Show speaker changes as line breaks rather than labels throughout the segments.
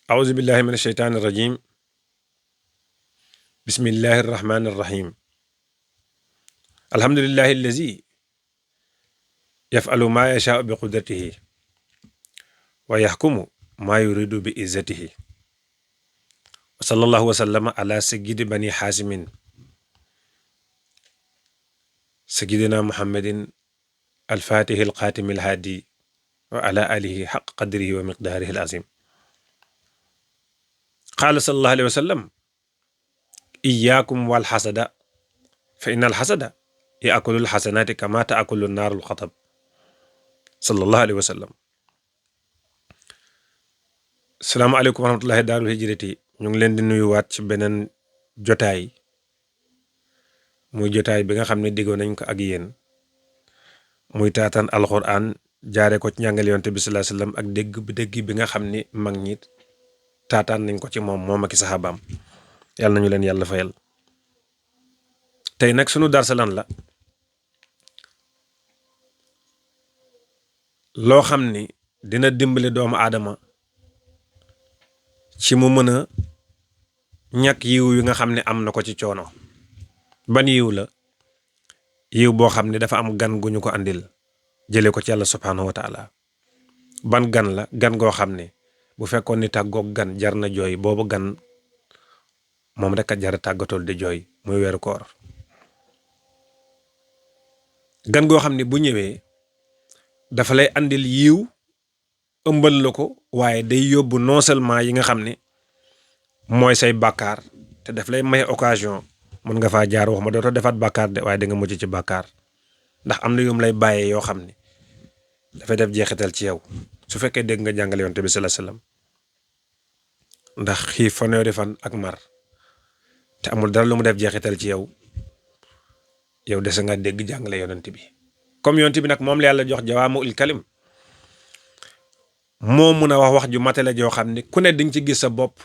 أعوذ بالله من الشيطان الرجيم بسم الله الرحمن الرحيم الحمد لله الذي يفعل ما يشاء بقدرته ويحكم ما يريد بإذته وصلى الله وسلم على سيد بني حازم سيدنا محمد الفاتح القاتم الهادي وعلى آله حق قدره ومقداره العظيم قال صلى الله عليه وسلم إياكم والحسد فإن الحسد يأكل الحسنات كما تأكل النار الحطب صلى الله عليه وسلم. salaamaaleykum wa rahmatullahi daarul hijrati ñu ngi leen di nuyuwaat ci beneen jotaay muy jotaay bi nga xam ne diggoo nañ ko ak yéen muy taataan alxuraan jaare ko ci njàngale yonent bi sallallahu alayhi wasallam ak dégg bi nga xam ni mag ñi taataan nañ ko ci moom ak i saxaabaam yàlla nañu leen yàlla fayal. tey nag sunu darsa lan la loo xam ni dina dimbali doomu aadama ci mu mën a ñàkk yiw yi nga xam ne am na ko ci coono. ban yiw la? yiw boo xam ne dafa am gan gu ñu ko andil jële ko ci yàlla subhaanahu wa taala. ban gan la? gan goo xam ne bu fekkoon ni tàggoog gan jar na jooy, boobu gan moom rek a jar tàggatool di jooy, muy weeru koor. gan goo xam ne bu ñëwee dafa lay andil yiw ëmbal la ko, waaye day yóbbu non seulement yi nga xam ne mooy say bàkkaar, te daf lay may occasion mën nga faa jaar wax ma dootoo defaat bàkkaar de, waaye da nga mucc ci bàkkaar, ndax am na yum lay bàyyee yoo xam ne dafay def jeexital ci yow su fekkee dégg nga jàngale yonent bi sallallahu alayhi wasallam. ndax xiif fanweeri fan ak mar te amul dara lu mu def jeexital ci yow dese nga dégg jàngale yonent bi. comme yonent bi nag moom la yàlla jox jawaami'ul kalim, moo mun a wax ju matale joo xam ne ku ne di nga ci gis sa bopp,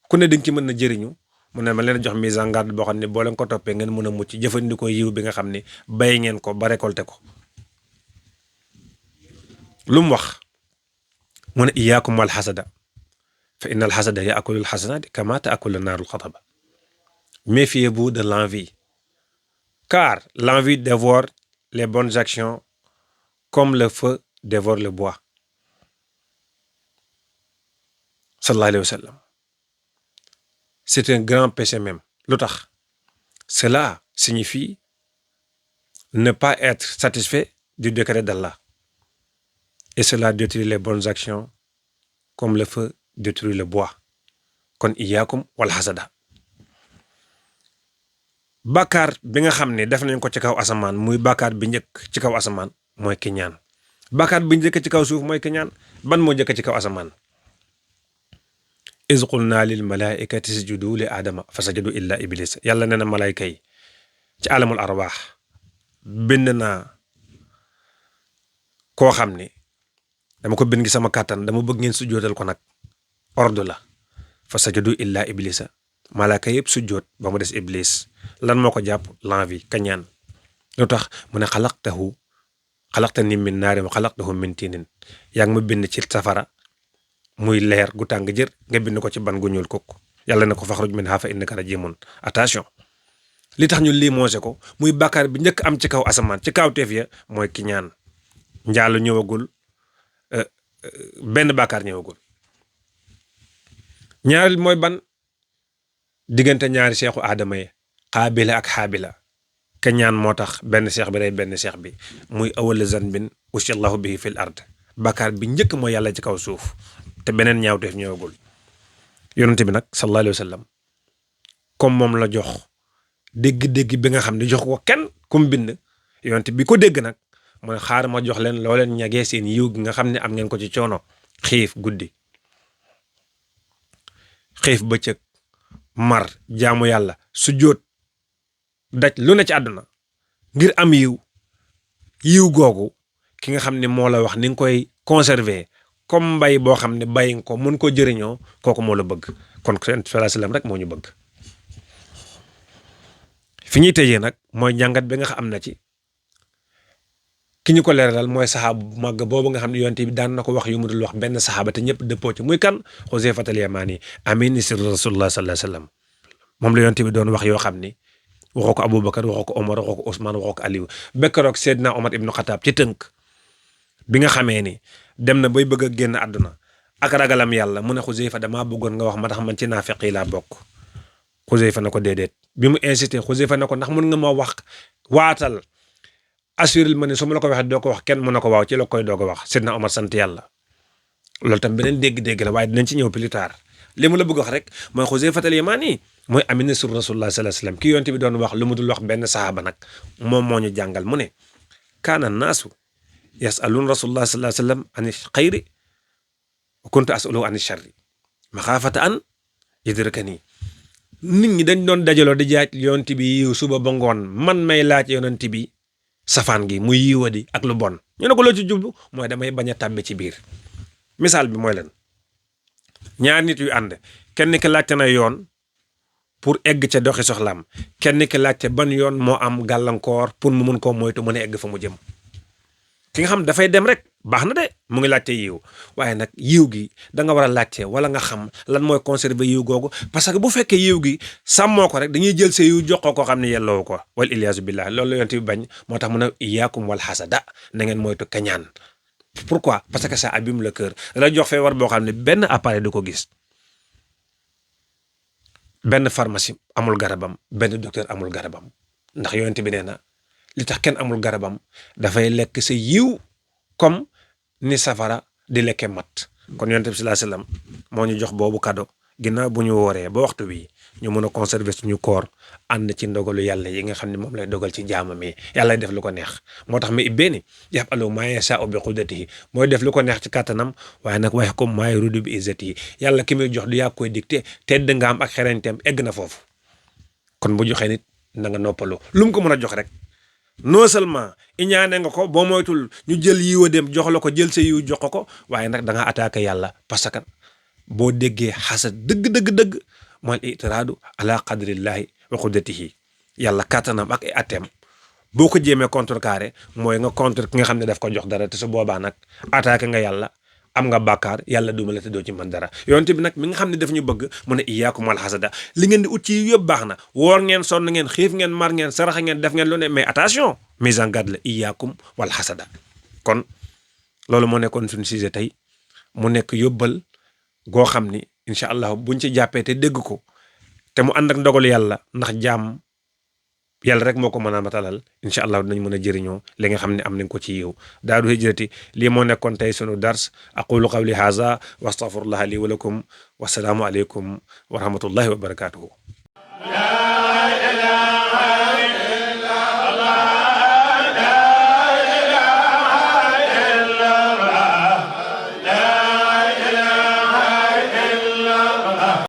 ku ne di nga ci mën na jëriñu. mu ne ma leen jox mise en garde boo xam ne boo leen ko toppee ngeen mën a mucc, jëfandikoo yiw bi nga xam ne bay ngeen ko ba récolté ko. lu mu wax mu ne iyaakum wal xasada fa inna al xasada yaakulu al xasanaati kama taakulu naaru al xataba. Méfiez-vous de l'envie, car l'envie dévore les bonnes actions comme le feu dévore le bois. Sallallahu alayhi wa sallam. C'est un grand péché même. Lu tax? Cela signifie ne pas être satisfait du décret d'Allah. Et cela détruit les bonnes actions comme le feu détruit le bois. Kon iyaakum wal hasada. Bàkkaar bi nga xam ne def nañ ko ci kaw asamaan, muy bàkkaar bi njëkk ci kaw asamaan mooy kiñaan. Bàkkaar bi njëkk ci kaw suuf mooy kiñaan. Ban moo njëkk ci kaw asamaan? iz qulna lil malaikati isjudu li aadama fa sajadu illa iblis. yàlla nee na malayka yi ci alamul arwaax bind naa koo xam ne dama ko bind gi sama kàttan, dama bëgg ngeen sujjootal ko nag, ordre la. fa sajadu illa iblisa. malayka yëpp sujjoot ba mu des iblis. lan moo ko jàpp? l'envie, kañaan. lu tax? mu ne xalaqtani min naarin wa xalaqtahu min tiinin. yaa ngi ma bind ci safara muy leer gu tàng jër, nga bind ko ci ban gu ñuul kukk. yàlla ne ko faxruj minhaa fa innaka rajiimun. attention, li tax ñu limogé ko muy bàkkaar bi njëkk am ci kaw asamaan, ci kaw teef ya mooy kiñaan. njaalu ñëwagul, benn bàkkaar ñëwagul. ñaareel mooy ban? diggante ñaari seexu aadama yi xaabila ak xaabila. kiñaan moo tax benn seex bi rey benn seex bi, muy awwal zanbin ushiya Allahu bihi fil ard. bàkkaar bi njëkk mooy yàlla ci kaw suuf, te beneen ñaawteef ñëwagul. yonent bi nag sallallahu alayhi wa sallam comme moom la jox dégg-dégg bi nga xam ne jox ko kenn kum bind, yonent bi ko dégg nag mu ne xaar ma jox leen loo leen ñagee seen yiw gi nga xam ne am ngeen ko ci coono. xiif guddi, xiif bëccëg, mar, jaamu yàlla, sujjóot, daj lu ne ci àdduna ngir am yiw googu ki nga xam ne moo la wax ni nga koy conserver comme mbay boo xam ne bay nga ko mun ko jëriñoo kooku moo la bëgg kon sallallahu alayhi wa sallam rek moo ñu bëgg. fi ñuy tëjee nag mooy njàngat bi nga xam am na ci ki ñu ko leeralal mooy saxaaba bu màgg boobu nga xam ne yonent bi daan na ko wax yu mu dul wax benn saxaaba te ñëpp dëppoo ci muy kan Xuzayfatul Yamaani amin sir rasulullah sallallahu alayhi wa sallam moom la yonent bi doon wax yoo xam ni waxoo ko Aboubacar waxoo ko Omar waxoo ko Ousmane waxoo ko Aliou bekkeroog Seydina Omar ibnu Xataab ci tënk bi nga xamee ni dem na bay bëgg a génn àdduna ak ragalam yàlla mu ne Xuzayfa damaa bëggoon nga wax ma tax man ci naafeq yi laa bokk Xuzayfa na ko déedéet bi mu insisté Xuzayfa na ko ndax mën nga ma wax waatal assuré ma ne su ma la ko waxee doo ko wax kenn mu ne ko waaw ci la koy doog a wax Seydina Omar sant yàlla loolu tam beneen dégg-dégg la waaye dinañ ci ñëw plus tard li mu la bëgg wax rek mooy Xuzayfatul Yamaani mooy amina sur rasulullah sallallahu alayhi wasallam ki yonte bi doon wax lu mu dul wax benn sahaaba nag moom moo ñu jàngal mu ne kaana naasu yasaluun rasulullah sallallahu alayhi wasallam ani xayri wa kuntu asaluhu ani sharri maxaafata an yudrikani nit ñi dañ doon dajaloo di jaaj yonte bi yiw suba ba ngoon man may laaj yonente bi safaan gi muy yiwadi ak lu bon ñu ne ko loo ci jublu mooy damay bañ a tàbbi ci biir misaal bi mooy leen ñaar nit yu ànd kenn ki laajte na yoon pour egg ca doxi soxlaam kenn ki laajte ban yoon moo am gàllankoor pour mu mun koo moytu mën a egg fa mu jëm ki nga xam dafay dem rek baax na de mu ngi laajte yiw waaye nag yiw gi da nga war a laajte wala nga xam lan mooy conserver yiw googu parce que bu fekkee yiw gi sàmmoo ko rek dañuy jël sa yiw jox ko xam ne yelloo ko wal iyaazu billah loolu la yonent bi bañ moo tax mu ne iyaakum wal xasada na ngeen moytu kañaan pourquoi parce que ça abîme le cœur la jox feebar boo xam ne benn appareil du ko gis benn pharmacie amul garabam benn docteur amul garabam ndax yonent bi nee na li tax kenn amul garabam dafay lekk sa yiw comme ni safara di lekke mat kon yonent bi sallallahu alayhi wasallam moo ñu jox boobu cadeau ginnaaw bu ñu wooree ba waxtu wi ñu mën a conserver suñu koor ànd ci ndogalu yàlla yi nga xam ne moom lay dogal ci jaamam yi yàlla def lu ko neex moo tax ma ibbeeni yaf'alu maa yashaa'u bi qudratihi mooy def lu ko neex ci kàttanam waaye nag waaye comme maa yuriidu bi izzatihi yàlla ki muy jox du yaa koy dicté tedd nga am ak xereñteem egg na foofu kon bu joxee nit na nga noppalu lu mu ko mën a jox rek non seulement iñaane nga ko boo moytul ñu jël yiwa dem jox la ko jël sa yiw jox ko waaye nag da nga attaqué yàlla parce que boo déggee xasad dëgg mooy itiraadu ala qadrillahi wa qudratihi yàlla kàttanam ak ay atteem boo ko jéemee contrecarré mooy nga contre ki nga xam ne daf ko jox dara te su boobaa nag attaqué nga yàlla am nga bàkkaar yàlla duma la te doo ci mën dara yonte bi nag mi nga xam ne daf ñu bëgg mu ne iyaakum wal xasada li ngeen di ut ci yëpp baax na woor ngeen sonn ngeen xiif ngeen mar ngeen saraxa ngeen def ngeen lu ne mais attention mise en garde la iyaakum wal xasada kon loolu moo nekkoon suñu sujet tey mu nekk yóbbal goo xam ni incha allah buñ ci jàppee te dégg ko te mu ànd ak ndogalu yàlla ndax jaam yàlla rek moo ko mën a matalal incha allah dinañ mën a jëriñoo li nga xam ne am nañ ko ci yiw Daaru Hijrati lii moo nekkoon tey sunu dars aqulu qawli haza wa astaghfirullah li wa lakum wa salaamu aleykum wa rahmatullahi wa barakatuhu